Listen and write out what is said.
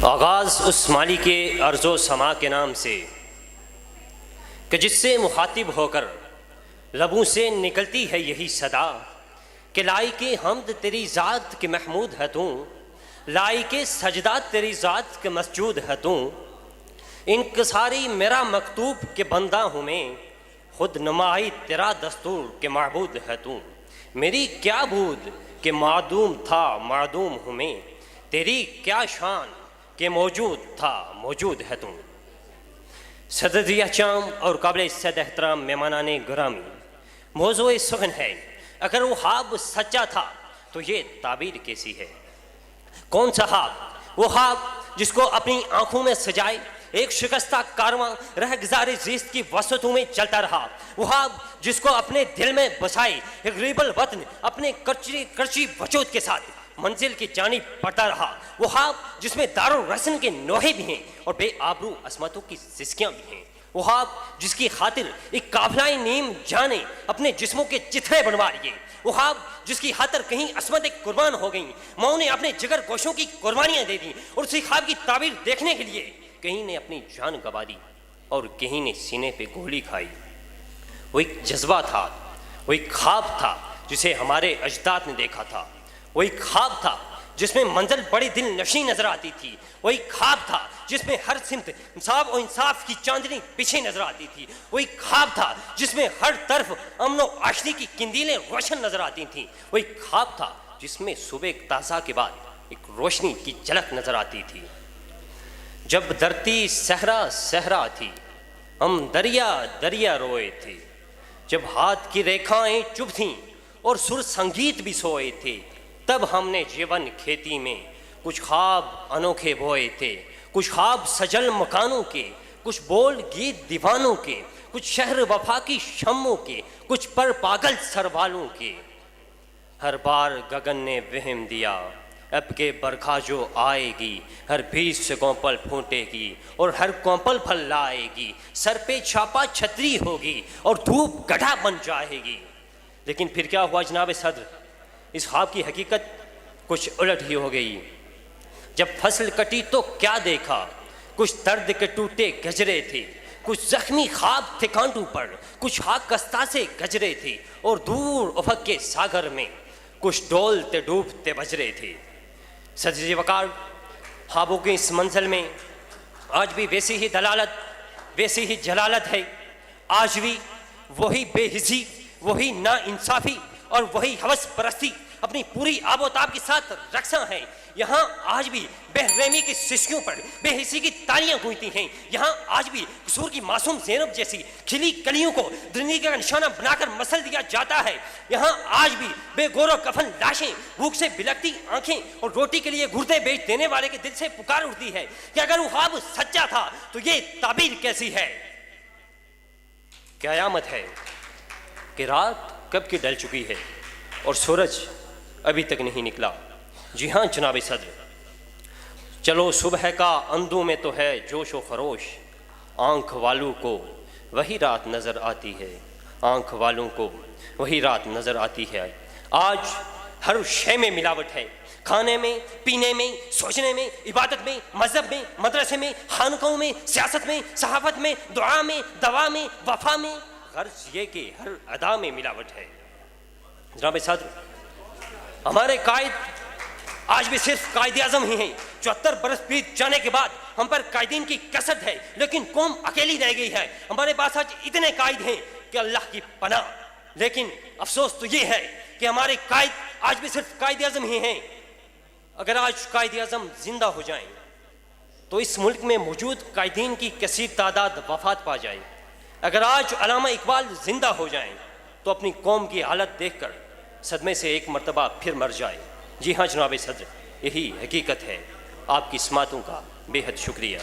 آغاز اس مالی کے ارض و سما کے نام سے کہ جس سے مخاطب ہو کر لبوں سے نکلتی ہے یہی صدا کہ لائق حمد تیری ذات کے محمود ہے تو، لائق سجدہ تیری ذات کے مسجود ہے تو، انکساری میرا مکتوب کے بندہ ہوں میں، خود نمائی تیرا دستور کے معبود ہے تو، میری کیا بود کہ معدوم تھا معدوم ہوں میں، تیری کیا شان کہ موجود تھا موجود ہے تو۔ صدر احترام اور قابل صد احترام مہمانان گرامی، موضوع سخن ہے اگر وہ خواب سچا تھا تو یہ تعبیر کیسی ہے؟ کون سا خواب؟ وہ خواب جس کو اپنی آنکھوں میں سجائے ایک شکستہ کارواں رہ گزار زیست کی وسطوں میں چلتا رہا، وہ خواب جس کو اپنے دل میں بسائے ایک غریب الوطن اپنے کرچی وجود کے ساتھ منزل کی جانب بڑھتا رہا، وہ خواب جس میں دار الرسن کے نوحے بھی ہیں اور بے آبرو عصمتوں کی سسکیاں بھی ہیں، وہ خواب جس کی خاطر ایک قافلہ نیم جانے اپنے جسموں کے چتھرے بنوا لیے، وہ خواب جس کی خاطر کہیں عصمتیں قربان ہو گئیں، ماؤں نے اپنے جگر گوشوں کی قربانیاں دے دیں اور اسی خواب کی تعبیر دیکھنے کے لیے کہیں نے اپنی جان گنوا دی اور کہیں نے سینے پہ گولی کھائی۔ وہ ایک جذبہ تھا، وہ ایک خواب تھا جسے ہمارے اجداد نے دیکھا تھا، وہ ایک خواب تھا جس میں منزل بڑی دل نشیں نظر آتی تھی، وہ ایک خواب تھا جس میں ہر سمت انصاف و انصاف کی چاندنی پیچھے نظر آتی تھی، وہ ایک خواب تھا جس میں ہر طرف امن و آشتی کی قندیلیں روشن نظر آتی تھیں، وہ ایک خواب تھا جس میں صبح تازہ کے بعد ایک روشنی کی جھلک نظر آتی تھی۔ جب دھرتی صحرا صحرا تھی ہم دریا دریا روئے تھے، جب ہاتھ کی ریکھائیں چپ تھیں اور سر سنگیت بھی سوئے تھے، تب ہم نے جیون کھیتی میں کچھ خواب انوکھے بوئے تھے، کچھ خواب سجل مکانوں کے، کچھ بول گیت دیوانوں کے، کچھ شہر وفا کی شموں کے، کچھ پر پاگل سر والوں کے۔ ہر بار گگن نے وہم دیا اب کے برکھا جو آئے گی، ہر بیج سے کونپل پھونٹے گی اور ہر کونپل پھل لائے گی، سر پہ چھاپا چھتری ہوگی اور دھوپ گڑھا بن جائے گی۔ لیکن پھر کیا ہوا جناب صدر؟ اس خواب کی حقیقت کچھ الٹ ہی ہو گئی۔ جب فصل کٹی تو کیا دیکھا؟ کچھ درد کے ٹوٹے گجرے تھے، کچھ زخمی خواب تھے کانٹوں پر، کچھ خاکستہ سے گجرے تھے اور دور افق کے ساگر میں کچھ ڈولتے ڈوبتے بجرے تھے۔ صدر وقار، خوابوں کے اس منزل میں آج بھی ویسی ہی دلالت، ویسی ہی جلالت ہے، آج بھی وہی بے حسی، وہی نا انصافی اور وہی ہوس پرستی اپنی پوری آب و تاب کے ساتھ رقصاں ہیں۔ یہاں آج بھی بے رحمی کی سسکیوں پر بے حسی کی تالیاں گونجتی ہیں، یہاں آج بھی قصور کی معصوم زینب جیسی کھلی کلیوں کو درندگی کا نشانہ بنا کر مسل دیا جاتا ہے، یہاں آج بھی بے گور و کفن لاشیں، بھوک سے بلکتی آنکھیں اور روٹی کے لیے گردے بیچ دینے والے کے دل سے پکار اٹھتی ہے کہ اگر وہ خواب سچا تھا تو یہ تعبیر کیسی ہے؟ قیامت ہے کہ رات کب کی ڈل چکی ہے اور سورج ابھی تک نہیں نکلا۔ جی ہاں جناب صدر، چلو صبح کا اندھوں میں تو ہے جوش و خروش، آنکھ والوں کو وہی رات نظر آتی ہے، آنکھ والوں کو وہی رات نظر آتی ہے۔ آج ہر شے میں ملاوٹ ہے، کھانے میں، پینے میں، سوچنے میں، عبادت میں، مذہب میں، مدرسے میں، خانقاہوں میں، سیاست میں، صحافت میں، دعا میں، دوا میں، وفا میں، غرض یہ کہ ہر ادا میں ملاوٹ ہے۔ جناب صدر، ہمارے قائد آج بھی صرف قائد اعظم ہی ہیں، 74 برس بیت جانے کے بعد ہم پر قائدین کی کثرت ہے لیکن قوم اکیلی رہ گئی ہے۔ ہمارے پاس آج اتنے قائد ہیں کہ اللہ کی پناہ، لیکن افسوس تو یہ ہے کہ ہمارے قائد آج بھی صرف قائد اعظم ہی ہیں۔ اگر آج قائد اعظم زندہ ہو جائیں تو اس ملک میں موجود قائدین کی کثیر تعداد وفات پا جائے۔ اگر آج علامہ اقبال زندہ ہو جائیں تو اپنی قوم کی حالت دیکھ کر صدمے سے ایک مرتبہ پھر مر جائے۔ جی ہاں جناب صدر، یہی حقیقت ہے۔ آپ کی سماعتوں کا بے حد شکریہ۔